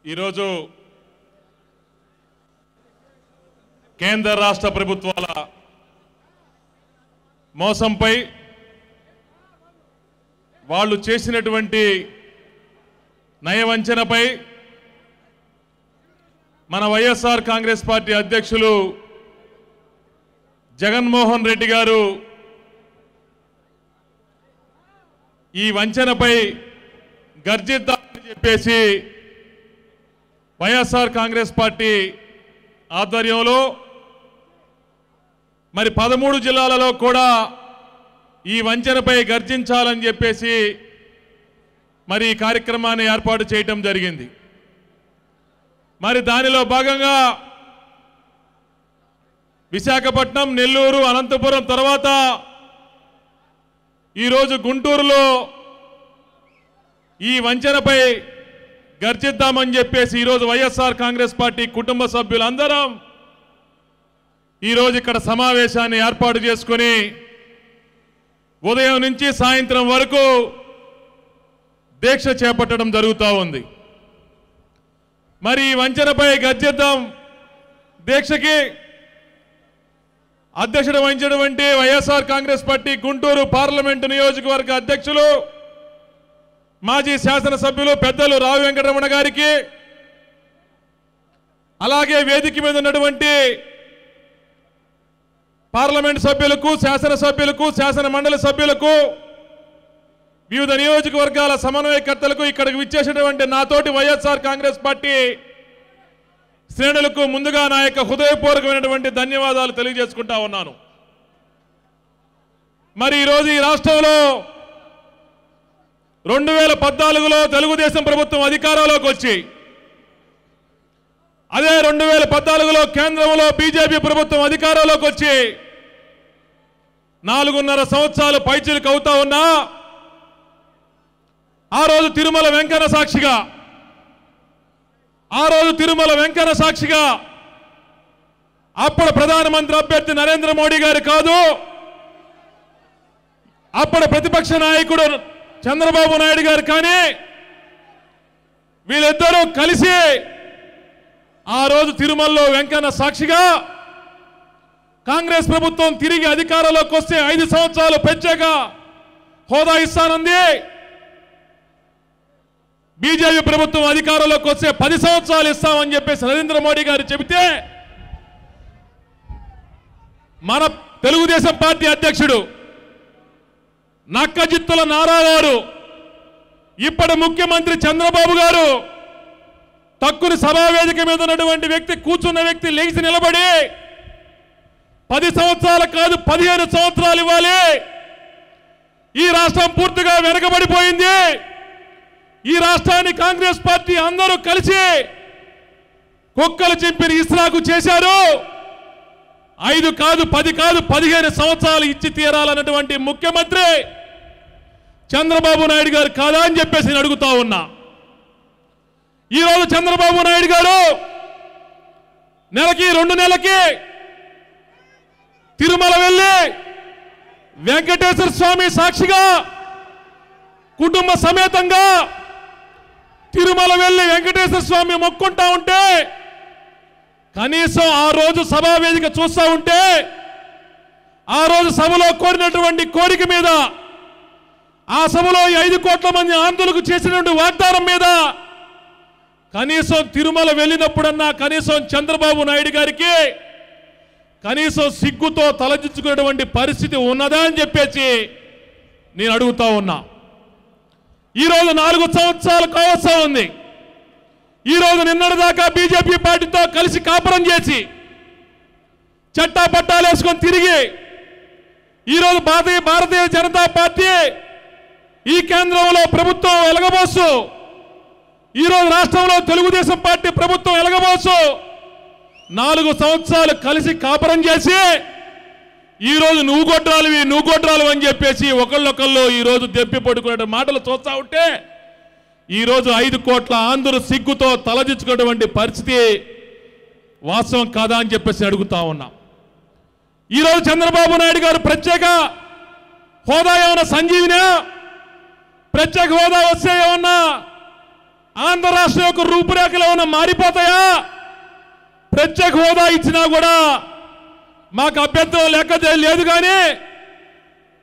ఈరోజు కేంద్ర రాష్ట్ర ప్రభుత్వాల మోసంపై వాళ్ళు చేసినటువంటి నయవంచనపై మన వైఎస్ఆర్ కాంగ్రెస్ పార్టీ అధ్యక్షులు జగన్మోహన్ రెడ్డి గారు ఈ వంచనపై గర్జిద్దామని చెప్పేసి వైఎస్ఆర్ కాంగ్రెస్ పార్టీ ఆధ్వర్యంలో మరి 13 జిల్లాలలో కూడా ఈ వంచనపై గర్జించాలని చెప్పేసి మరి ఈ కార్యక్రమాన్ని ఏర్పాటు చేయడం జరిగింది. మరి దానిలో భాగంగా విశాఖపట్నం, నెల్లూరు, అనంతపురం తర్వాత ఈరోజు గుంటూరులో ఈ వంచనపై గర్జిద్దామని చెప్పేసి ఈరోజు వైఎస్ఆర్ కాంగ్రెస్ పార్టీ కుటుంబ సభ్యులందరం ఈరోజు ఇక్కడ సమావేశాన్ని ఏర్పాటు చేసుకొని ఉదయం నుంచి సాయంత్రం వరకు దీక్ష చేపట్టడం జరుగుతూ ఉంది. మరి ఈ వంచనపై గర్జిద్దాం దీక్షకి అధ్యక్షత వహించినటువంటి వైఎస్ఆర్ కాంగ్రెస్ పార్టీ గుంటూరు పార్లమెంటు నియోజకవర్గ అధ్యక్షులు మాజీ శాసనసభ్యులు పెద్దలు రావు వెంకటరమణ గారికి, అలాగే వేదిక మీద ఉన్నటువంటి పార్లమెంట్ సభ్యులకు, శాసనసభ్యులకు, శాసన మండలి సభ్యులకు, వివిధ నియోజకవర్గాల సమన్వయకర్తలకు, ఇక్కడికి విచ్చేసినటువంటి నాతోటి వైఎస్ఆర్ కాంగ్రెస్ పార్టీ శ్రేణులకు ముందుగా నా యొక్క హృదయపూర్వకమైనటువంటి ధన్యవాదాలు తెలియజేసుకుంటా ఉన్నాను. మరి ఈరోజు ఈ రాష్ట్రంలో 2014లో తెలుగుదేశం ప్రభుత్వం అధికారంలోకి వచ్చి, అదే 2014లో కేంద్రంలో బీజేపీ ప్రభుత్వం అధికారంలోకి వచ్చి 4.5 సంవత్సరాలు పైచిలుకు అవుతా ఉన్నా ఆ రోజు తిరుమల వెంకన్న సాక్షిగా అప్పుడు ప్రధానమంత్రి అభ్యర్థి నరేంద్ర మోడీ గారు కాదు, అప్పుడు ప్రతిపక్ష నాయకుడు చంద్రబాబు నాయుడు గారు కానీ వీళ్ళిద్దరూ కలిసి ఆ రోజు తిరుమలలో వెంకన్న సాక్షిగా కాంగ్రెస్ ప్రభుత్వం తిరిగి అధికారంలోకి వస్తే 5 సంవత్సరాలు ప్రత్యేక హోదా ఇస్తానంది, బీజేపీ ప్రభుత్వం అధికారంలోకి వస్తే 10 సంవత్సరాలు ఇస్తామని చెప్పేసి నరేంద్ర మోడీ గారు చెబితే మన తెలుగుదేశం పార్టీ అధ్యక్షుడు నక్కజిత్తుల నారా గారు, ఇప్పటి ముఖ్యమంత్రి చంద్రబాబు గారు తక్కువ సభావేదిక మీద ఉన్నటువంటి వ్యక్తి, కూర్చున్న వ్యక్తి లేచి నిలబడి 10 సంవత్సరాలు కాదు 15 సంవత్సరాలు ఇవ్వాలి, ఈ రాష్ట్రం పూర్తిగా వెనకబడిపోయింది, ఈ రాష్ట్రాన్ని కాంగ్రెస్ పార్టీ అందరూ కలిసి కుక్కలు చింపిన ఇస్రాకు చేశారు, 5 కాదు 10 కాదు 15 సంవత్సరాలు ఇచ్చి తీరాలన్నటువంటి ముఖ్యమంత్రి చంద్రబాబు నాయుడు గారు కాదా అని చెప్పేసి నేను అడుగుతా ఉన్నా. ఈరోజు చంద్రబాబు నాయుడు గారు నెలకి 2 నెలలకి తిరుమల వెళ్ళి వెంకటేశ్వర స్వామి సాక్షిగా కుటుంబ సమేతంగా తిరుమల వెళ్ళి వెంకటేశ్వర స్వామి మొక్కుంటా ఉంటే, కనీసం ఆ రోజు సభావేదిక చూస్తూ ఉంటే ఆ రోజు సభలో కోరినటువంటి కోరిక మీద, ఆ సభలో 5 కోట్ల మంది ఆందోళనకు చేసినటువంటి వాగ్దానం మీద కనీసం తిరుమల వెళ్ళినప్పుడన్నా కనీసం చంద్రబాబు నాయుడు గారికి కనీసం సిగ్గుతో తలదించుకునేటువంటి పరిస్థితి ఉన్నదా అని చెప్పేసి నేను అడుగుతా ఉన్నా. ఈరోజు 4 సంవత్సరాలు కావస్తా ఉంది. ఈరోజు నిన్నటిదాకా బీజేపీ పార్టీతో కలిసి కాపురం చేసి చట్టా పట్టాలు వేసుకొని తిరిగి ఈరోజు భారతీయ జనతా పార్టీ ఈ కేంద్రంలో ప్రభుత్వం ఎలగబోసు, ఈరోజు రాష్ట్రంలో తెలుగుదేశం పార్టీ ప్రభుత్వం ఎలగబోసు 4 సంవత్సరాలు కలిసి కాపురం చేసి ఈరోజు నువ్వు గొడ్రాలు అని చెప్పేసి ఒకళ్ళొకళ్ళు ఈరోజు దెప్పి పడుకునే మాటలు చూస్తా ఉంటే ఈరోజు 5 కోట్ల ఆంధ్రులు సిగ్గుతో తలదించుకున్నటువంటి పరిస్థితి వాస్తవం కాదా అని చెప్పేసి అడుగుతా ఉన్నా. ఈరోజు చంద్రబాబు నాయుడు గారు ప్రత్యేక హోదా ఏమన్నా సంజీవినా, ప్రత్యేక హోదా వస్తే ఏమన్నా ఆంధ్ర రాష్ట్రం యొక్క రూపురేఖలు ఏమైనా మారిపోతాయా? ప్రత్యేక హోదా ఇచ్చినా కూడా మాకు అభ్యంతరం లెక్క లేదు, కానీ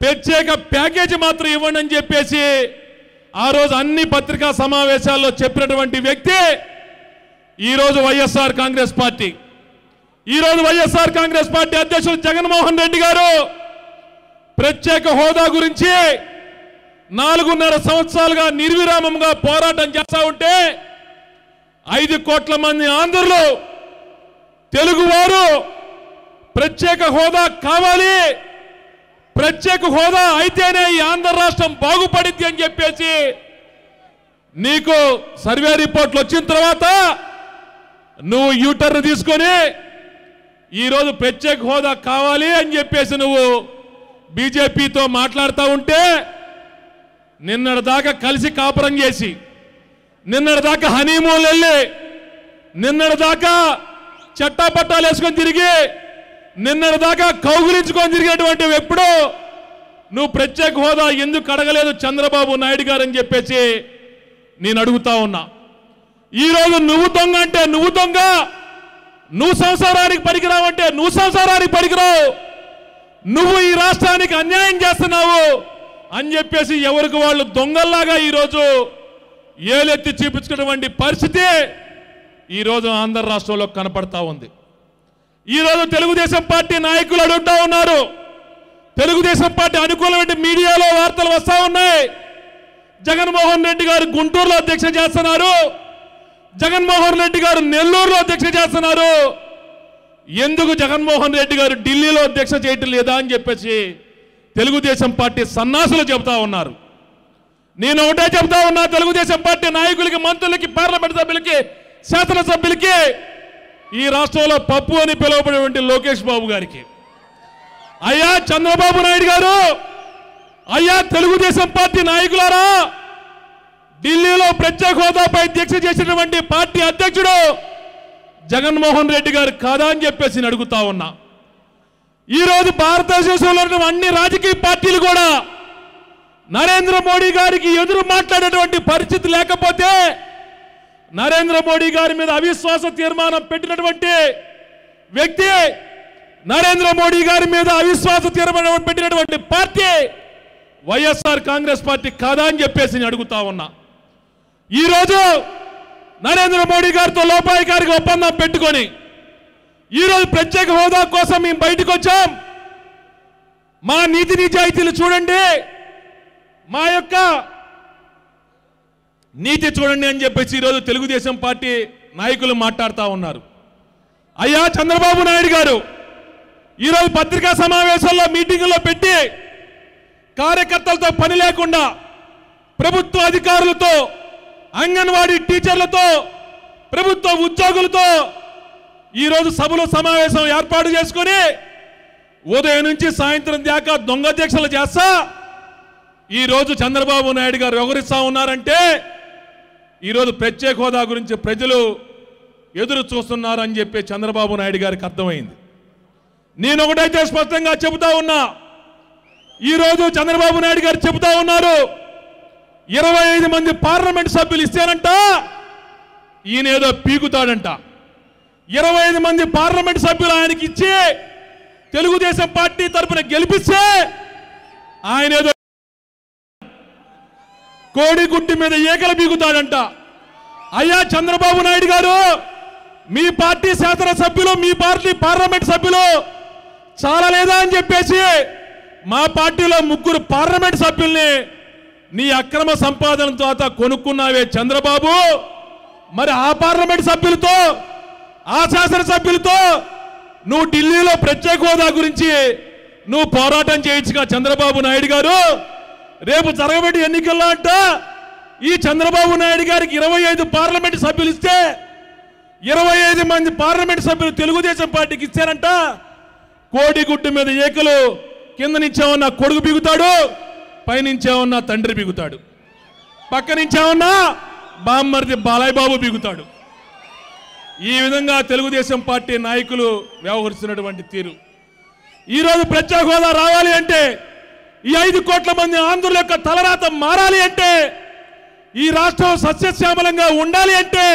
ప్రత్యేక ప్యాకేజీ మాత్రం ఇవ్వండి అని చెప్పేసి ఆ రోజు అన్ని పత్రికా సమావేశాల్లో చెప్పినటువంటి వ్యక్తి ఈరోజు వైఎస్ఆర్ కాంగ్రెస్ పార్టీ. ఈరోజు వైఎస్ఆర్ కాంగ్రెస్ పార్టీ అధ్యక్షుడు జగన్మోహన్ రెడ్డి గారు ప్రత్యేక హోదా గురించి 4.5 సంవత్సరాలుగా నిర్విరామంగా పోరాటం చేస్తా ఉంటే 5 కోట్ల మంది ఆంధ్రులు తెలుగువారు ప్రత్యేక హోదా కావాలి, ప్రత్యేక హోదా అయితేనే ఈ ఆంధ్ర రాష్ట్రం బాగుపడిద్ది అని చెప్పేసి నీకు సర్వే రిపోర్ట్లు వచ్చిన తర్వాత నువ్వు యూటర్న్ తీసుకొని ఈరోజు ప్రత్యేక హోదా కావాలి అని చెప్పేసి నువ్వు బీజేపీతో మాట్లాడుతూ ఉంటే, నిన్నటి దాకా కలిసి కాపురం చేసి, నిన్నటి దాకా హనీమూన్ వెళ్ళి, నిన్నటి దాకా చట్టాపట్టాలు వేసుకొని తిరిగి, నిన్నటి దాకా కౌగులించుకొని తిరిగేటువంటి ఎప్పుడో నువ్వు ప్రత్యేక హోదా ఎందుకు అడగలేదు చంద్రబాబు నాయుడు గారు అని చెప్పేసి నేను అడుగుతా ఉన్నా. ఈరోజు నువ్వు దొంగ అంటే నువ్వు దొంగ, నువ్వు సంసారానికి పనికిరావంటే నువ్వు సంసారానికి పనికిరావు, నువ్వు ఈ రాష్ట్రానికి అన్యాయం చేస్తున్నావు అని చెప్పేసి ఎవరికి వాళ్ళు దొంగల్లాగా ఈరోజు ఏలెత్తి చూపించుకున్నటువంటి పరిస్థితి ఈరోజు ఆంధ్ర రాష్ట్రంలో కనపడతా ఉంది. ఈరోజు తెలుగుదేశం పార్టీ నాయకులు అడుగుతా ఉన్నారు, తెలుగుదేశం పార్టీ అనుకూలమైన మీడియాలో వార్తలు వస్తూ ఉన్నాయి, జగన్మోహన్ రెడ్డి గారు గుంటూరులో అధ్యక్ష చేస్తున్నారు, జగన్మోహన్ రెడ్డి గారు నెల్లూరులో అధ్యక్ష చేస్తున్నారు, ఎందుకు జగన్మోహన్ రెడ్డి గారు ఢిల్లీలో అధ్యక్ష చేయటం లేదా అని చెప్పేసి తెలుగుదేశం పార్టీ సన్నాసులు చెబుతా ఉన్నారు. నేను ఒకటే చెబుతా ఉన్నా, తెలుగుదేశం పార్టీ నాయకులకి, మంత్రులకి, పార్లమెంట్ సభ్యులకి, శాసనసభ్యులకి, ఈ రాష్ట్రంలో పప్పు అని పిలువబడేటువంటి లోకేష్ బాబు గారికి, అయ్యా చంద్రబాబు నాయుడు గారు, అయ్యా తెలుగుదేశం పార్టీ నాయకులారా, ఢిల్లీలో ప్రత్యేక హోదాపై దీక్ష చేసినటువంటి పార్టీ అధ్యక్షుడు జగన్మోహన్ రెడ్డి గారు కాదా అని చెప్పేసి నేను అడుగుతా ఉన్నా. ఈరోజు భారతదేశంలో ఉన్న అన్ని రాజకీయ పార్టీలు కూడా నరేంద్ర మోడీ గారికి ఎదురు మాట్లాడేటువంటి పరిస్థితి లేకపోతే, నరేంద్ర మోడీ గారి మీద అవిశ్వాస తీర్మానం పెట్టినటువంటి వ్యక్తి, నరేంద్ర మోడీ గారి మీద అవిశ్వాస తీర్మానం పెట్టినటువంటి పార్టీ వైఎస్ఆర్ కాంగ్రెస్ పార్టీ కాదా అని చెప్పేసి నేను అడుగుతా ఉన్నా. ఈరోజు నరేంద్ర మోడీ గారితో లోపాయికారికి ఒప్పందం పెట్టుకొని ఈరోజు ప్రత్యేక హోదా కోసం మేము బయటకు వచ్చాం. మా నీతి నిజాయితీలు చూడండి, మా యొక్క నీతి చూడండి అని చెప్పేసి ఈరోజు తెలుగుదేశం పార్టీ నాయకులు మాట్లాడుతూ ఉన్నారు. అయ్యా చంద్రబాబు నాయుడు గారు ఈరోజు పత్రికా సమావేశాల్లో మీటింగుల్లో పెట్టి కార్యకర్తలతో పని లేకుండా ప్రభుత్వ అధికారులతో, అంగన్వాడీ టీచర్లతో, ప్రభుత్వ ఉద్యోగులతో ఈరోజు సభలో సమావేశం ఏర్పాటు చేసుకొని ఉదయం నుంచి సాయంత్రం దాకా దొంగ దీక్షలు చేస్తా ఈరోజు చంద్రబాబు నాయుడు గారు వ్యవహరిస్తా ఉన్నారంటే ఈరోజు ప్రత్యేక హోదా గురించి ప్రజలు ఎదురు చూస్తున్నారు అని చెప్పి చంద్రబాబు నాయుడు గారికి అర్థమైంది. నేను ఒకటైతే స్పష్టంగా చెబుతా ఉన్నా, ఈరోజు చంద్రబాబు నాయుడు గారు చెబుతా ఉన్నారు 25 మంది పార్లమెంట్ సభ్యులు ఇస్తేనంట ఈయనేదో పీకుతాడంట. 25 మంది పార్లమెంట్ సభ్యులు ఆయనకి ఇచ్చి తెలుగుదేశం పార్టీ తరఫున గెలిపిస్తే ఆయనేదో కోడిగుడ్డి మీద ఏకలు పీకుతాడంట. అయ్యా చంద్రబాబు నాయుడు గారు, మీ పార్టీ శాసనసభ్యులు, మీ పార్టీ పార్లమెంట్ సభ్యులు చాలా లేదా అని చెప్పేసి మా పార్టీలో 3 పార్లమెంట్ సభ్యుల్ని నీ అక్రమ సంపాదన తర్వాత కొనుక్కున్నావే చంద్రబాబు. మరి ఆ పార్లమెంట్ సభ్యులతో, ఆ శాసనసభ్యులతో నువ్వు ఢిల్లీలో ప్రత్యేక హోదా గురించి నువ్వు పోరాటం చేయొచ్చుగా చంద్రబాబు నాయుడు గారు. రేపు జరగబడి ఎన్నికల్లో అంట ఈ చంద్రబాబు నాయుడు గారికి 25 పార్లమెంట్ సభ్యులు ఇస్తే 25 మంది పార్లమెంట్ సభ్యులు తెలుగుదేశం పార్టీకి ఇచ్చారంట. కోడిగుడ్డు మీద ఏకలు, కింద నుంచేమన్నా కొడుకు బిగుతాడు, పైనుంచేమన్నా తండ్రి బిగుతాడు, పక్క నుంచేమన్నా బామ్మర్ది బాలయ్య బాబు బిగుతాడు. ఈ విధంగా తెలుగుదేశం పార్టీ నాయకులు వ్యవహరిస్తున్నటువంటి తీరు. ఈరోజు ప్రత్యేక హోదా రావాలి అంటే, ఈ 5 కోట్ల మంది ఆంధ్రుల యొక్క తలరాత మారాలి అంటే ఈ రాష్ట్రం సస్యశ్యామలంగా ఉండాలి అంటే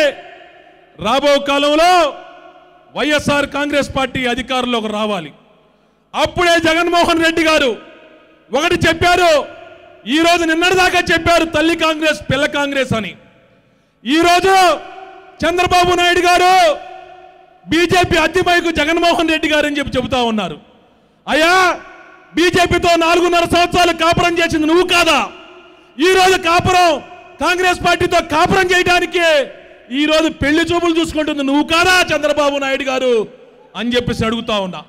రాబో కాలంలో వైఎస్ఆర్ కాంగ్రెస్ పార్టీ అధికారంలోకి రావాలి. అప్పుడే జగన్మోహన్ రెడ్డి గారు ఒకటి చెప్పారు, ఈరోజు నిన్నటిదాకా చెప్పారు తల్లి కాంగ్రెస్ పిల్ల కాంగ్రెస్ అని. ఈరోజు చంద్రబాబు నాయుడు గారు బీజేపీ అద్దెమైకు జగన్మోహన్ రెడ్డి గారు అని చెబుతా ఉన్నారు. అయ్యా, బీజేపీతో 4.5 సంవత్సరాలు కాపురం చేసింది నువ్వు కాదా? ఈరోజు కాపురం కాంగ్రెస్ పార్టీతో కాపురం చేయడానికి ఈరోజు పెళ్లి చూపులు చూసుకుంటుంది నువ్వు కాదా చంద్రబాబు నాయుడు గారు అని చెప్పేసి అడుగుతా ఉన్నా.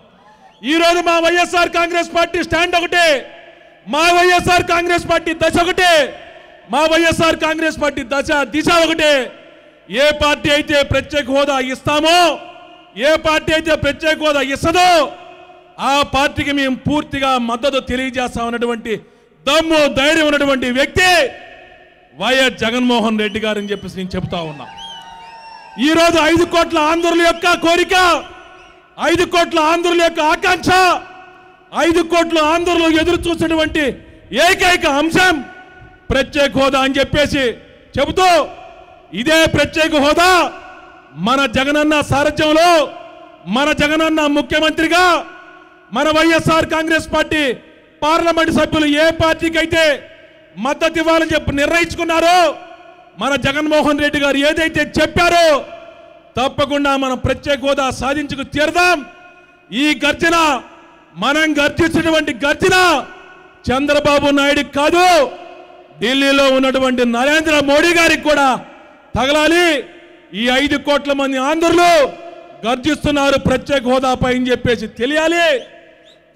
ఈరోజు మా వైఎస్ఆర్ కాంగ్రెస్ పార్టీ స్టాండ్ ఒకటే, మా వైఎస్ఆర్ కాంగ్రెస్ పార్టీ దశ ఒకటే, మా వైఎస్ఆర్ కాంగ్రెస్ పార్టీ దిశ ఒకటే. ఏ పార్టీ అయితే ప్రత్యేక హోదా ఇస్తామో, ఏ పార్టీ అయితే ప్రత్యేక హోదా ఇస్తుందో ఆ పార్టీకి మేము పూర్తిగా మద్దతు తెలియజేస్తామన్నటువంటి దమ్ము ధైర్యం ఉన్నటువంటి వ్యక్తి వైఎస్ జగన్మోహన్ రెడ్డి గారు అని చెప్పేసి నేను చెబుతా ఉన్నా. ఈరోజు 5 కోట్ల ఆంధ్రుల యొక్క కోరిక, 5 కోట్ల ఆంధ్రుల యొక్క ఆకాంక్ష, 5 కోట్ల ఆంధ్రులు ఎదురు చూసినటువంటి ఏకైక అంశం ప్రత్యేక హోదా అని చెప్పేసి చెబుతూ, ఇదే ప్రత్యేక హోదా మన జగనన్న సారథ్యంలో, మన జగనన్న ముఖ్యమంత్రిగా, మన వైఎస్ఆర్ కాంగ్రెస్ పార్టీ పార్లమెంట్ సభ్యులు ఏ పార్టీకి అయితే మద్దతు ఇవ్వాలని చెప్పి నిర్ణయించుకున్నారో, మన జగన్మోహన్ రెడ్డి గారు ఏదైతే చెప్పారో తప్పకుండా మనం ప్రత్యేక హోదా సాధించుకు తీరదాం. ఈ గర్జన, మనం గర్జించినటువంటి గర్జన చంద్రబాబు నాయుడు కాదు, ఢిల్లీలో ఉన్నటువంటి నరేంద్ర మోడీ గారికి కూడా తగలాలి. ఈ 5 కోట్ల మంది ఆంధ్రులు గర్జిస్తున్నారు ప్రత్యేక హోదాపై అని చెప్పేసి తెలియాలి.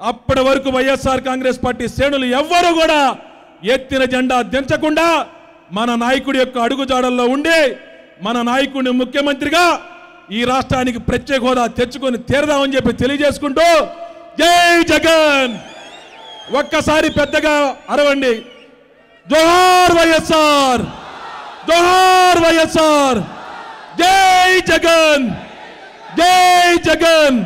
అప్పటి వరకు వైఎస్ఆర్ కాంగ్రెస్ పార్టీ శ్రేణులు ఎవ్వరూ కూడా ఎత్తిన జెండా దించకుండా మన నాయకుడి యొక్క అడుగుజాడల్లో ఉండి మన నాయకుడిని ముఖ్యమంత్రిగా ఈ రాష్ట్రానికి ప్రత్యేక హోదా తెచ్చుకొని తీరదామని చెప్పి తెలియజేసుకుంటూ, జై జగన్ ఒక్కసారి పెద్దగా అరవండి. జోహార్ వైఎస్ఆర్, జోహార్ వైఎస్ఆర్, జై జగన్, జై జగన్.